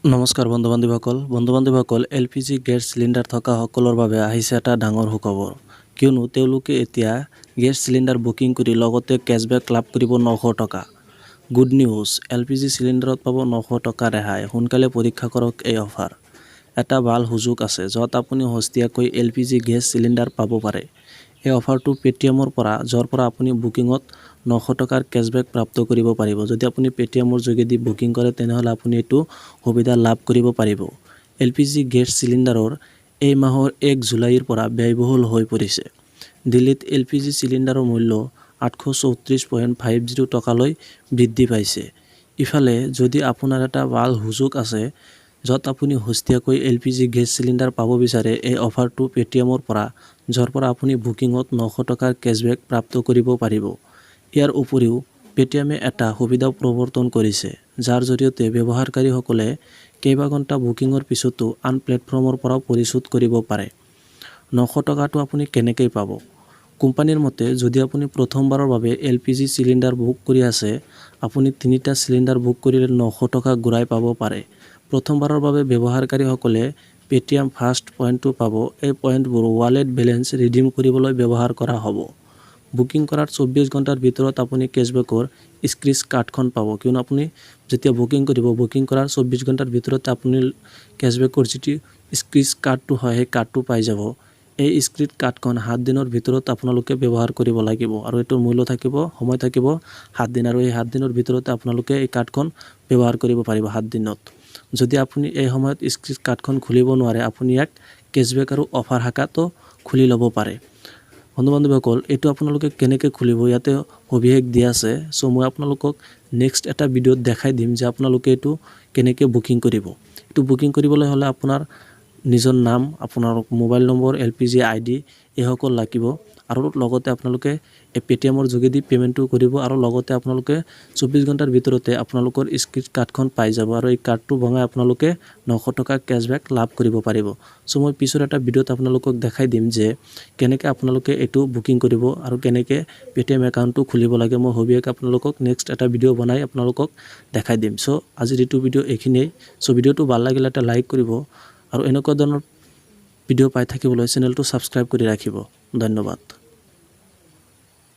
নমস্কাৰ বন্ধু-বান্ধৱীসকল LPG gas cylinder থকা সকলৰ বাবে আহিছে এটা ডাঙৰ সুখবৰ কিয়নো তেওঁলোকে এতিয়া গেছ চিলিণ্ডাৰ বুকিং কৰি লগতে কেশবেক লাভ কৰিব 900 টকা। গুড নিউজ, এলপিজি চিলিণ্ডাৰত পাব 900 টকা ৰেহাই। সোনকালে পৰীক্ষা কৰক এই অফাৰ। এটা ভাল সুযোগ আছে য'ত আপুনি সস্তীয়াকৈ এলপিজি গেছ চিলিণ্ডাৰ পাব পাৰে। এই অফাৰটো পেটিএমৰ পৰা য'ৰ পৰা আপুনি বুকিঙত 900 টকাৰ কেশবেক প্ৰাপ্ত কৰিব পাৰিব। যদি আপুনি পেটিএমৰ যোগেদি বুকিং কৰে তেনেহ'লে আপুনি এইটো সুবিধা লাভ কৰিব পাৰিব। এলপিজি গেছ চিলিণ্ডাৰৰ এই মাহৰ 1 জুলাইৰ পৰা ব্যয়বহুল হৈ পৰিছে। দিল্লীত এলপিজি চিলিণ্ডাৰৰ মূল্য 834.50 টকালৈ বৃদ্ধি পাইছে। ইফালে যদি আপোনাৰ এটা ভাল সুযোগ আছে য'ত আপুনি সস্তীয়াকৈ এলপিজি গেছ চিলিণ্ডাৰ পাব বিচাৰে, এই অফাৰটো পেটিএমৰ পৰা য'ৰ পৰা আপুনি বুকিঙত 900 টকাৰ কেশবেক প্ৰাপ্ত কৰিব পাৰিব। ইয়াৰ উপৰিও পেটিএমে এটা সুবিধা প্ৰৱৰ্তন কৰিছে যাৰ জৰিয়তে ব্যৱহাৰকাৰীসকলে কেইবা ঘণ্টা বুকিঙৰ পিছতো আন প্লেটফৰ্মৰ পৰা পৰিশোধ কৰিব পাৰে। 900 টকাটো আপুনি কেনেকৈ পাব? কোম্পানীৰ মতে যদি আপুনি প্ৰথমবাৰৰ বাবে এলপিজি চিলিণ্ডাৰ বুক কৰি আছে, আপুনি 3টা চিলিণ্ডাৰ বুক কৰিলে 900 টকা ঘূৰাই পাব পাৰে। প্ৰথমবাৰৰ বাবে ব্যৱহাৰকাৰীসকলে পেটিএম ফাৰ্ষ্ট পইণ্টটো পাব। এই পইণ্টবোৰ ৱালেট বেলেন্স ৰিডিম কৰিবলৈ ব্যৱহাৰ কৰা হ'ব। বুকিং কৰাৰ 24 ঘণ্টাৰ ভিতৰত আপুনি কেশবেকৰ স্ক্ৰেচ কাৰ্ডখন পাব কিয়নো আপুনি যেতিয়া বুকিং কৰিব, বুকিং কৰাৰ 24 ঘণ্টাৰ ভিতৰত আপুনি কেশবেকৰ যিটো স্ক্ৰেচ কাৰ্ডটো হয় সেই কাৰ্ডটো পাই যাব। এই স্ক্ৰেচ কাৰ্ডখন 7 দিনৰ ভিতৰত আপোনালোকে ব্যৱহাৰ কৰিব লাগিব আৰু এইটোৰ মূল্য থাকিব, সময় থাকিব 7 দিন আৰু এই 7 দিনৰ ভিতৰতে আপোনালোকে এই কাৰ্ডখন ব্যৱহাৰ কৰিব পাৰিব 7 দিনত। যদি আপুনি এই সময়ত স্ক্ৰেচ কাৰ্ডখন খুলিব নোৱাৰে, আপুনি ইয়াক কেশবেক আৰু অফাৰ শাখাতো খুলি ল'ব পাৰে। বন্ধু-বান্ধৱীসকল, এইটো আপোনালোকে কেনেকৈ খুলিব ইয়াতে সবিশেষ দিয়া আছে। চ' মই আপোনালোকক নেক্সট এটা ভিডিঅ'ত দেখাই দিম যে আপোনালোকে এইটো কেনেকৈ বুকিং কৰিব। এইটো বুকিং কৰিবলৈ হ'লে আপোনাৰ নিজৰ নাম, আপোনাৰ মোবাইল নম্বৰ, এলপিজি আইডি এইসকল লাগিব আৰু লগতে আপোনালোকে এই পেটিএমৰ যোগেদি পে'মেণ্টটো কৰিব আৰু লগতে আপোনালোকে 24 ঘণ্টাৰ ভিতৰতে আপোনালোকৰ স্ক্ৰেচ কাৰ্ডখন পাই যাব আৰু এই কাৰ্ডটো ভঙাই আপোনালোকে 900 টকা কেশবেক লাভ কৰিব পাৰিব। চ' মই পিছৰ এটা ভিডিঅ'ত আপোনালোকক দেখাই দিম যে কেনেকৈ আপোনালোকে এইটো বুকিং কৰিব আৰু কেনেকৈ পেটিএম একাউণ্টটো খুলিব লাগে। মই সবিশেষ আপোনালোকক নেক্সট এটা ভিডিঅ' বনাই আপোনালোকক দেখাই দিম। চ' আজিৰ এইটো ভিডিঅ' এইখিনিয়েই। চ' ভিডিঅ'টো ভাল লাগিলে এটা লাইক কৰিব আৰু এনেকুৱা ধৰণৰ ভিডিঅ' পাই থাকিবলৈ চেনেলটো ছাবস্ক্ৰাইব কৰি ৰাখিব। ধন্যবাদ।